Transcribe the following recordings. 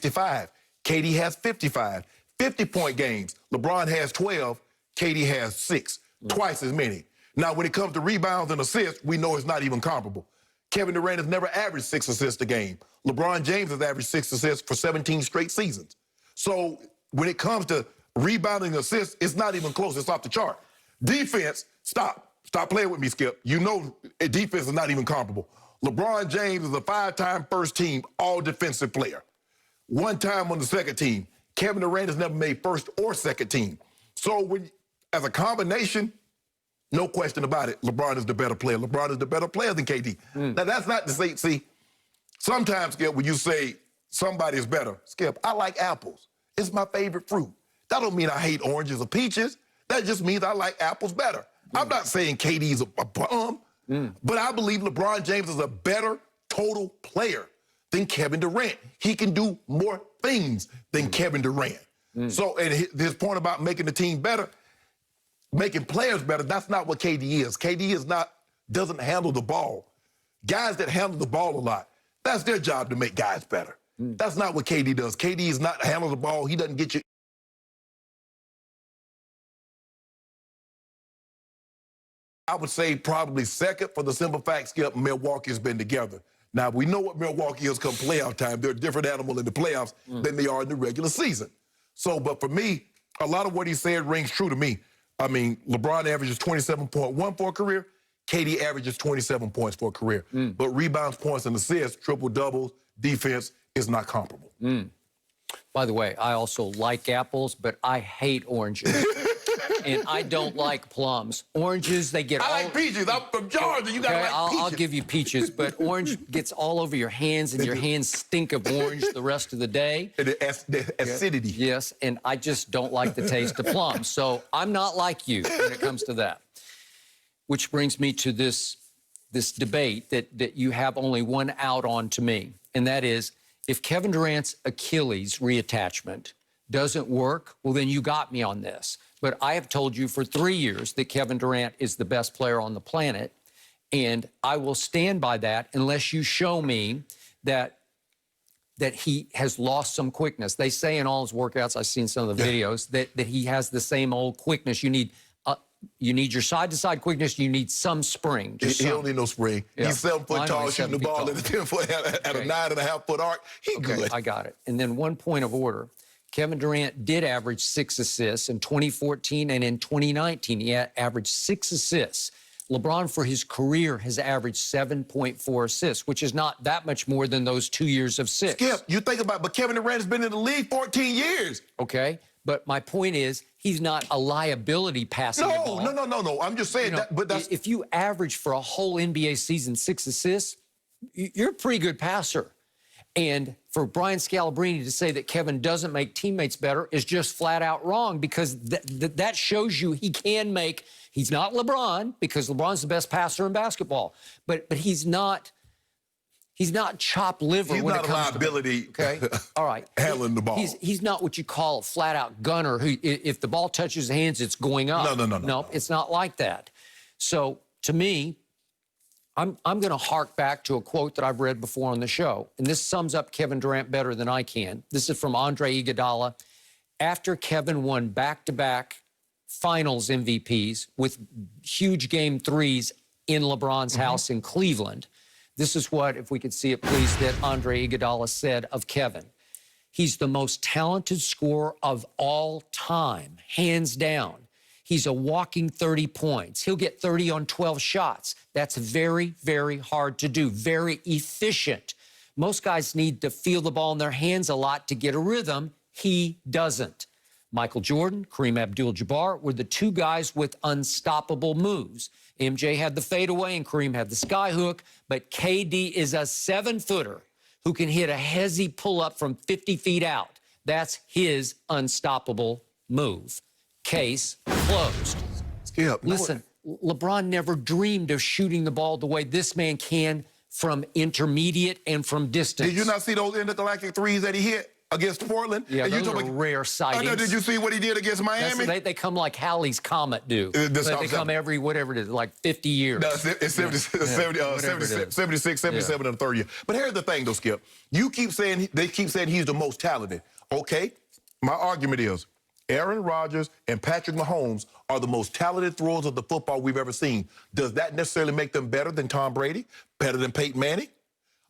65. KD has 55. 50-point games. LeBron has 12. KD has 6. Twice as many. Now, when it comes to rebounds and assists, we know it's not even comparable. Kevin Durant has never averaged 6 assists a game. LeBron James has averaged 6 assists for 17 straight seasons. So when it comes to rebounding assists, it's not even close. It's off the chart. Defense, stop. Stop playing with me, Skip. You know defense is not even comparable. LeBron James is a 5-time first-team all-defensive player. 1 time on the second team. Kevin Durant has never made first or second team. So when, as a combination, no question about it, LeBron is the better player. LeBron is the better player than KD. Now, that's not to say, see, sometimes, Skip, when you say somebody is better, Skip, I like apples. It's my favorite fruit. That don't mean I hate oranges or peaches. That just means I like apples better. I'm not saying KD's a bum, but I believe LeBron James is a better total player than Kevin Durant. He can do more things than Kevin Durant. So, and his point about making the team better, making players better, that's not what KD is. KD is not, doesn't handle the ball. Guys that handle the ball a lot, that's their job to make guys better. That's not what KD does. KD is not handle the ball. He doesn't get you. I would say probably second for the simple fact, Skip, Milwaukee's been together. Now, we know what Milwaukee is come playoff time. They're a different animal in the playoffs than they are in the regular season. So, but for me, a lot of what he said rings true to me. I mean, LeBron averages 27.1 for a career. KD averages 27 points for a career. But rebounds, points, and assists, triple-doubles, defense is not comparable. By the way, I also like apples, but I hate oranges. And I don't like plums. Oranges, they get I like peaches. I'm from Georgia. You gotta like peaches. I'll give you peaches, but orange gets all over your hands, and your hands stink of orange the rest of the day. And the acidity. Yes, and I just don't like the taste of plums. So I'm not like you when it comes to that. Which brings me to this debate that you have only one out on to me, and that is, if Kevin Durant's Achilles reattachment doesn't work, well, then you got me on this. But I have told you for 3 years that Kevin Durant is the best player on the planet, and I will stand by that unless you show me that he has lost some quickness. They say in all his workouts, I've seen some of the videos, that he has the same old quickness. You need your side-to-side quickness. You need some spring. He don't need no spring. Yeah. He's 7 foot tall, shooting the ball at a 10 foot, at a 9.5 foot arc. He's good. I got it. And then one point of order. Kevin Durant did average 6 assists in 2014, and in 2019, he averaged 6 assists. LeBron, for his career, has averaged 7.4 assists, which is not that much more than those 2 years of 6. Skip, you think about it, but Kevin Durant has been in the league 14 years. Okay, but my point is, he's not a liability passing the ball. No. I'm just saying that, but that's... If you average for a whole NBA season 6 assists, you're a pretty good passer. And for Brian Scalabrine to say that Kevin doesn't make teammates better is just flat out wrong, because that shows you he can make, he's not LeBron, because LeBron's the best passer in basketball, but he's not chopped liver when it comes to... He's not a liability. Okay, all right. Handling the ball. He's not what you call a flat-out gunner who, if the ball touches his hands, it's going up. No, it's not like that. So, to me, I'm going to hark back to a quote that I've read before on the show, and this sums up Kevin Durant better than I can. This is from Andre Iguodala. After Kevin won back-to-back finals MVPs with huge game 3s in LeBron's house in Cleveland, this is what, if we could see it please, that Andre Iguodala said of Kevin. He's the most talented scorer of all time, hands down. He's a walking 30 points. He'll get 30 on 12 shots. That's very, very hard to do, very efficient. Most guys need to feel the ball in their hands a lot to get a rhythm. He doesn't. Michael Jordan, Kareem Abdul-Jabbar were the 2 guys with unstoppable moves. MJ had the fadeaway and Kareem had the skyhook, but KD is a 7-footer who can hit a hezzy pull-up from 50 feet out. That's his unstoppable move. Case closed. Skip, listen, LeBron never dreamed of shooting the ball the way this man can from intermediate and from distance. Did you not see those intergalactic threes that he hit? against Portland. Yeah, and those are rare sightings. Did you see what he did against Miami? They come like Halley's Comet do. They come every, whatever it is, like 50 years. No, it's 76, 77 in the third year. But here's the thing, though, Skip. They keep saying he's the most talented. Okay, my argument is Aaron Rodgers and Patrick Mahomes are the most talented throwers of the football we've ever seen. Does that necessarily make them better than Tom Brady? Better than Peyton Manning?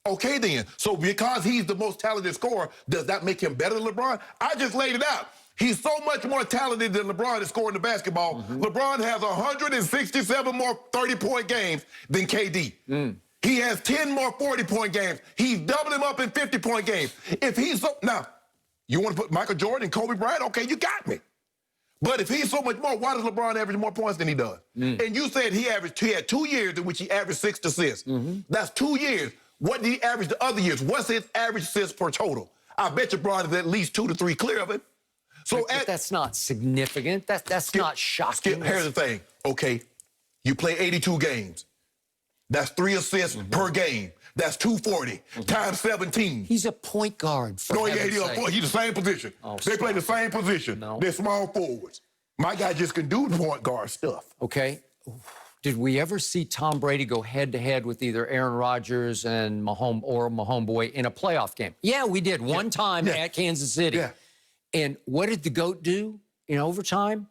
Okay, then. So because he's the most talented scorer, does that make him better than LeBron? I just laid it out. He's so much more talented than LeBron at scoring the basketball. LeBron has 167 more 30-point games than KD. He has 10 more 40-point games. He's doubled him up in 50-point games. If he's so... Now, you want to put Michael Jordan and Kobe Bryant? Okay, you got me. But if he's so much more, why does LeBron average more points than he does? And you said he had 2 years in which he averaged 6 assists. That's 2 years. What did he average the other years? What's his average assists per total? I bet you LeBron is at least 2 to 3 clear of it. So but that's not significant. That's not shocking. Here's the thing. Okay, you play 82 games. That's 3 assists per game. That's 240 times 17. He's a point guard. No, he's the same position. They play the same position. They're small forwards. My guy just can do point guard stuff. Okay. Did we ever see Tom Brady go head-to-head with either Aaron Rodgers and Mahomes or Mahomes in a playoff game? Yeah, we did one time at Kansas City. And what did the GOAT do in overtime?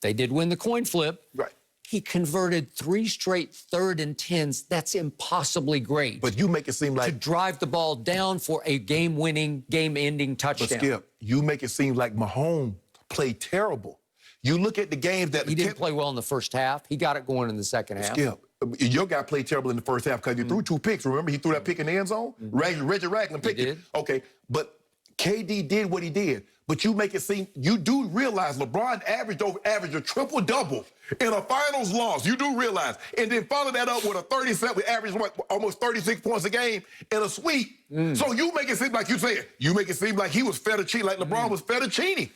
They did win the coin flip. Right. He converted 3 straight 3rd and 10s. That's impossibly great. But you make it seem like... To drive the ball down for a game-winning, game-ending touchdown. But Skip, you make it seem like Mahomes played terrible. You look at the games that... He didn't play well in the first half. He got it going in the second half. Skip, your guy played terrible in the first half because you threw 2 picks. Remember, he threw that pick in the end zone? Reggie Ragland picked it. Okay, but KD did what he did. But you make it seem... You do realize LeBron averaged a triple-double in a finals loss. You do realize. And then follow that up with a 37, average almost 36 points a game in a sweep. So you make it seem like you said, you make it seem like he was fettuccine, like LeBron was fettuccine.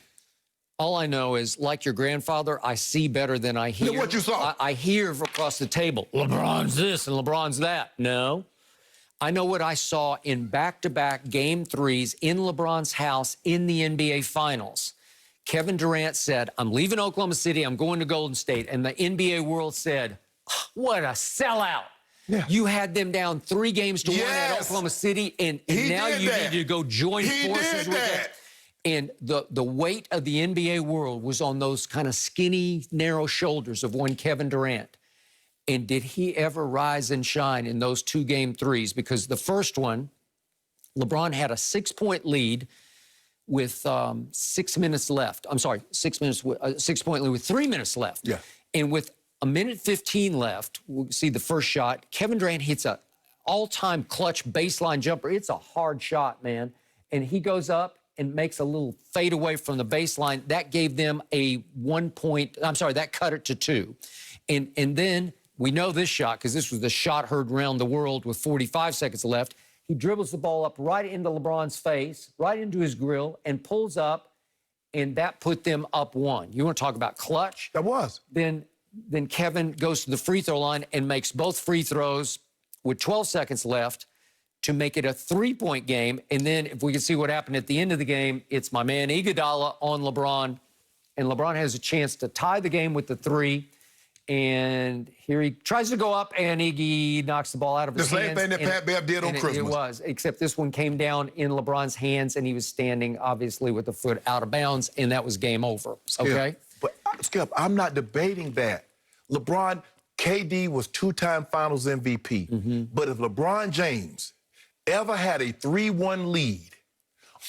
All I know is, like your grandfather, I see better than I hear. What you saw? I hear across the table, LeBron's this and LeBron's that. No. I know what I saw in back-to-back Game 3s in LeBron's house in the NBA Finals. Kevin Durant said, I'm leaving Oklahoma City, I'm going to Golden State. And the NBA world said, what a sellout. You had them down 3 games to 1 at Oklahoma City, and now you need to go join forces with them. And the weight of the NBA world was on those kind of skinny, narrow shoulders of one Kevin Durant. And did he ever rise and shine in those 2 Game 3s? Because the first one, LeBron had a 6-point lead with 6 minutes left. I'm sorry, 6 minutes, 6-point lead with 3 minutes left. And with a minute 15 left, we'll see the first shot. Kevin Durant hits a all-time clutch baseline jumper. It's a hard shot, man. And he goes up and makes a little fadeaway from the baseline. That gave them a 1 point, I'm sorry, that cut it to 2. And then we know this shot because this was the shot heard around the world with 45 seconds left. He dribbles the ball up right into LeBron's face, right into his grill, and pulls up, and that put them up 1. You want to talk about clutch? That was. Then Kevin goes to the free throw line and makes both free throws with 12 seconds left to make it a 3-point game. And then if we can see what happened at the end of the game, it's my man Iguodala on LeBron, and LeBron has a chance to tie the game with the 3. And here he tries to go up, and Iggy knocks the ball out of his hands. The same thing that Pat Bev did on Christmas. It was, except this one came down in LeBron's hands, and he was standing, obviously, with the foot out of bounds, and that was game over, okay? But, Skip, I'm not debating that. LeBron, KD was 2-time Finals MVP. But if LeBron James ever had a 3-1 lead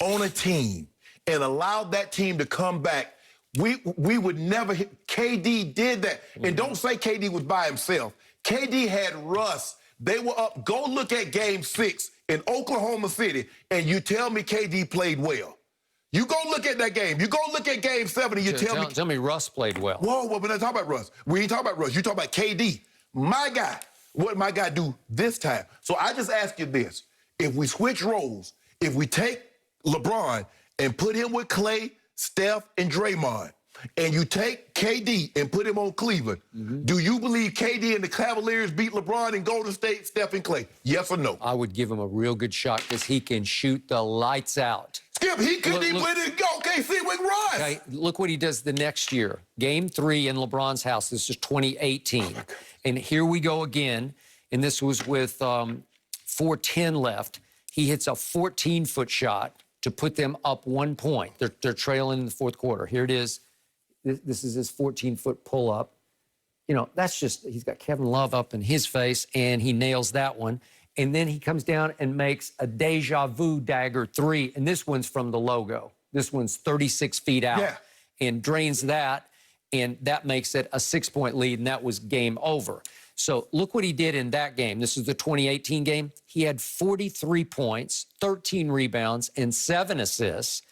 on a team and allowed that team to come back, we would never hit. KD did that. And don't say KD was by himself. KD had Russ. They were up. Go look at Game 6 in Oklahoma City, and you tell me KD played well. You go look at that game. You go look at Game 7, and you tell me Russ played well. Whoa, we're not talking about Russ. We ain't talking about Russ. You talking about KD. My guy. What did my guy do this time? So I just ask you this. If we switch roles, if we take LeBron and put him with Klay, Steph, and Draymond, and you take KD and put him on Cleveland, do you believe KD and the Cavaliers beat LeBron and Golden State, Steph, and Klay? Yes or no? I would give him a real good shot because he can shoot the lights out. Skip, he couldn't even win it. OKC with Russ. Okay, look what he does the next year. Game 3 in LeBron's house. This is 2018. And here we go again. And this was with 4:10 left. He hits a 14-foot shot to put them up 1 point. They're trailing in the fourth quarter. Here it is. This is his 14-foot pull-up. You know, that's just, he's got Kevin Love up in his face, and he nails that one. And then he comes down and makes a deja vu dagger 3, and this one's from the logo. This one's 36 feet out and drains that, and that makes it a 6-point lead, and that was game over. So look what he did in that game. This is the 2018 game. He had 43 points, 13 rebounds, and 7 assists,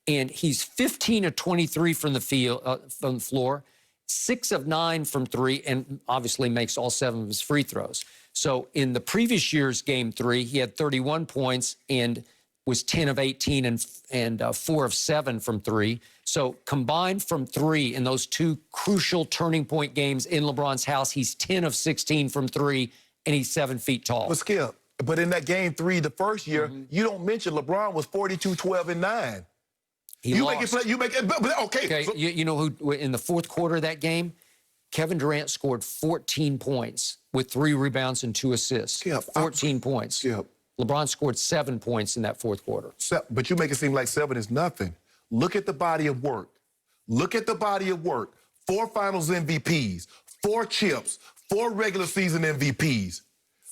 and he's 15 of 23 from the field, from the floor, 6 of 9 from 3, and obviously makes all 7 of his free throws. So in the previous year's game 3, he had 31 points and was 10 of 18 and 4 of 7 from 3. So combined from 3 in those 2 crucial turning point games in LeBron's house, he's 10 of 16 from 3, and he's 7 feet tall. But Skip, but in that game 3, the first year, you don't mention LeBron was 42, 12, and 9. You make it play. You make it. But okay. Okay. So, you know who in the fourth quarter of that game? Kevin Durant scored 14 points with 3 rebounds and 2 assists. Skip, 14 points. Skip. LeBron scored 7 points in that fourth quarter. But you make it seem like 7 is nothing. Look at the body of work. Look at the body of work. 4 Finals MVPs, 4 chips, 4 regular season MVPs.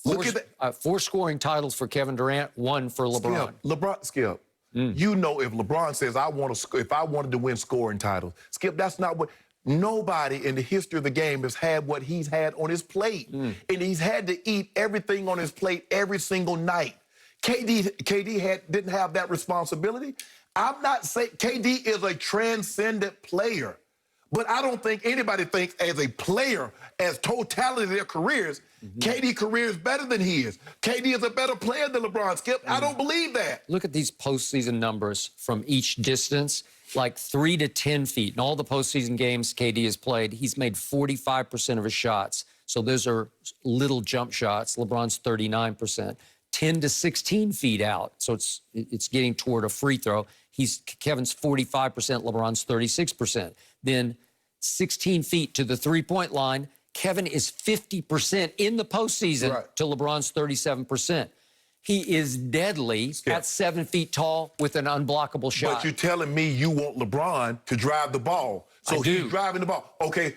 Look at that. 4 scoring titles for Kevin Durant, 1 for LeBron. Skip. You know, if LeBron says, if I wanted to win scoring titles, Skip, that's not what. Nobody in the history of the game has had what he's had on his plate. And he's had to eat everything on his plate every single night. KD didn't have that responsibility. I'm not saying KD is a transcendent player, but I don't think anybody thinks as a player, as totality of their careers, KD career is better than he is. KD is a better player than LeBron, Skip. I don't believe that. Look at these postseason numbers from each distance, like 3 to 10 feet. In all the postseason games KD has played, he's made 45% of his shots. So those are little jump shots. LeBron's 39%. 10 to 16 feet out. So it's getting toward a free throw. Kevin's 45%, LeBron's 36%. Then 16 feet to the three-point line, Kevin is 50% in the postseason to LeBron's 37%. He is deadly at 7 feet tall with an unblockable shot. But you're telling me you want LeBron to drive the ball. So he's driving the ball. Okay,